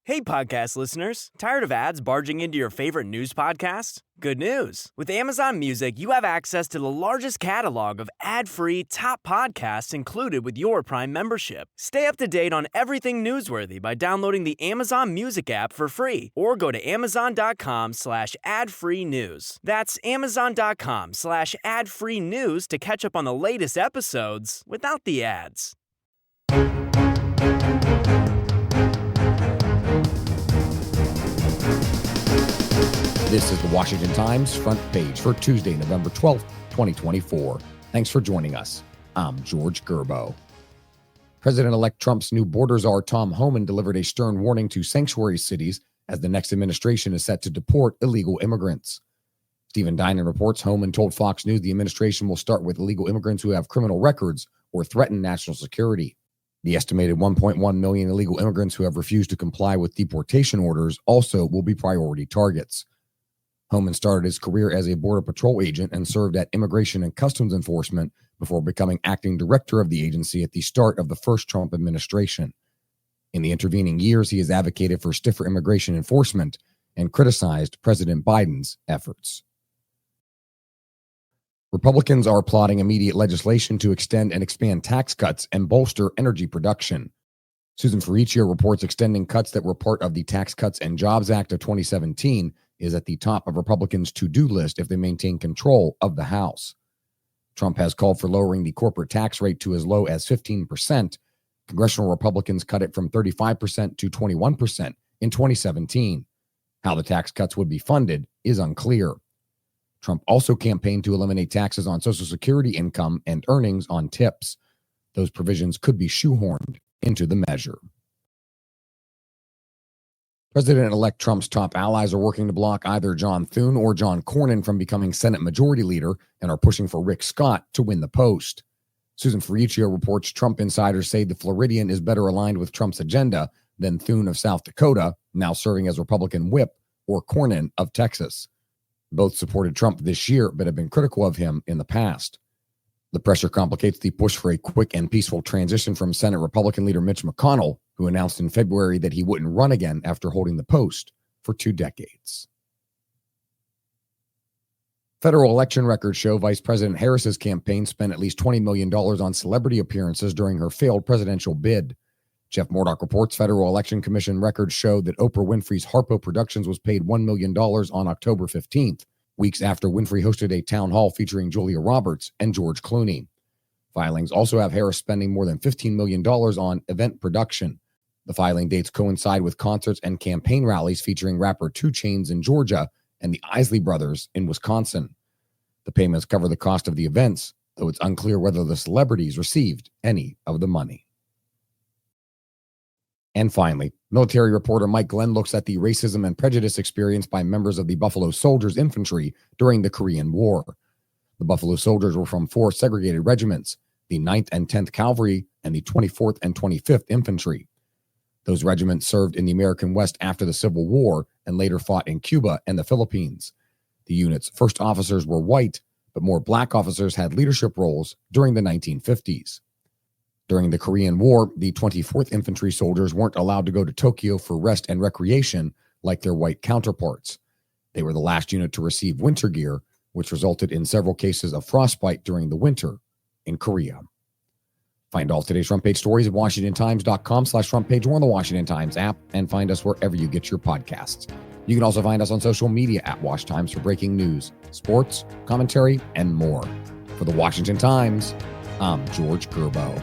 Hey, podcast listeners. Tired of ads barging into your favorite news podcasts? Good news. With Amazon Music, you have access to the largest catalog of ad-free top podcasts included with your Prime membership. Stay up to date on everything newsworthy by downloading the Amazon Music app for free or go to amazon.com/ad-free news. That's amazon.com/ad-free news to catch up on the latest episodes without the ads. This is the Washington Times front page for Tuesday, November 12th, 2024. Thanks for joining us. I'm George Gerbo. President-elect Trump's new border czar, Tom Homan, delivered a stern warning to sanctuary cities as the next administration is set to deport illegal immigrants. Stephen Dinan reports Homan told Fox News the administration will start with illegal immigrants who have criminal records or threaten national security. The estimated 1.1 million illegal immigrants who have refused to comply with deportation orders also will be priority targets. Homan started his career as a Border Patrol agent and served at Immigration and Customs Enforcement before becoming acting director of the agency at the start of the first Trump administration. In the intervening years, he has advocated for stiffer immigration enforcement and criticized President Biden's efforts. Republicans are plotting immediate legislation to extend and expand tax cuts and bolster energy production. Susan Ferricchio reports extending cuts that were part of the Tax Cuts and Jobs Act of 2017 is at the top of Republicans' to-do list if they maintain control of the House. Trump has called for lowering the corporate tax rate to as low as 15%. Congressional Republicans cut it from 35% to 21% in 2017. How the tax cuts would be funded is unclear. Trump also campaigned to eliminate taxes on Social Security income and earnings on tips. Those provisions could be shoehorned into the measure. President-elect Trump's top allies are working to block either John Thune or John Cornyn from becoming Senate Majority Leader and are pushing for Rick Scott to win the post. Susan Ferricchio reports Trump insiders say the Floridian is better aligned with Trump's agenda than Thune of South Dakota, now serving as Republican whip, or Cornyn of Texas. Both supported Trump this year but have been critical of him in the past. The pressure complicates the push for a quick and peaceful transition from Senate Republican leader Mitch McConnell, who announced in February that he wouldn't run again after holding the post for 2 decades. Federal election records show Vice President Harris's campaign spent at least $20 million on celebrity appearances during her failed presidential bid. Jeff Murdoch reports Federal Election Commission records show that Oprah Winfrey's Harpo Productions was paid $1 million on October 15th, weeks after Winfrey hosted a town hall featuring Julia Roberts and George Clooney. Filings also have Harris spending more than $15 million on event production. The filing dates coincide with concerts and campaign rallies featuring rapper 2 Chainz in Georgia and the Isley Brothers in Wisconsin. The payments cover the cost of the events, though it's unclear whether the celebrities received any of the money. And finally, military reporter Mike Glenn looks at the racism and prejudice experienced by members of the Buffalo Soldiers infantry during the Korean War. The Buffalo Soldiers were from 4 segregated regiments, the 9th and 10th Cavalry and the 24th and 25th Infantry. Those regiments served in the American West after the Civil War and later fought in Cuba and the Philippines. The unit's first officers were white, but more black officers had leadership roles during the 1950s. During the Korean War, the 24th Infantry soldiers weren't allowed to go to Tokyo for rest and recreation like their white counterparts. They were the last unit to receive winter gear, which resulted in several cases of frostbite during the winter in Korea. Find all today's front page stories at WashingtonTimes.com/front page or on the Washington Times app, and find us wherever you get your podcasts. You can also find us on social media at Wash Times for breaking news, sports, commentary, and more. For the Washington Times, I'm George Gerbo.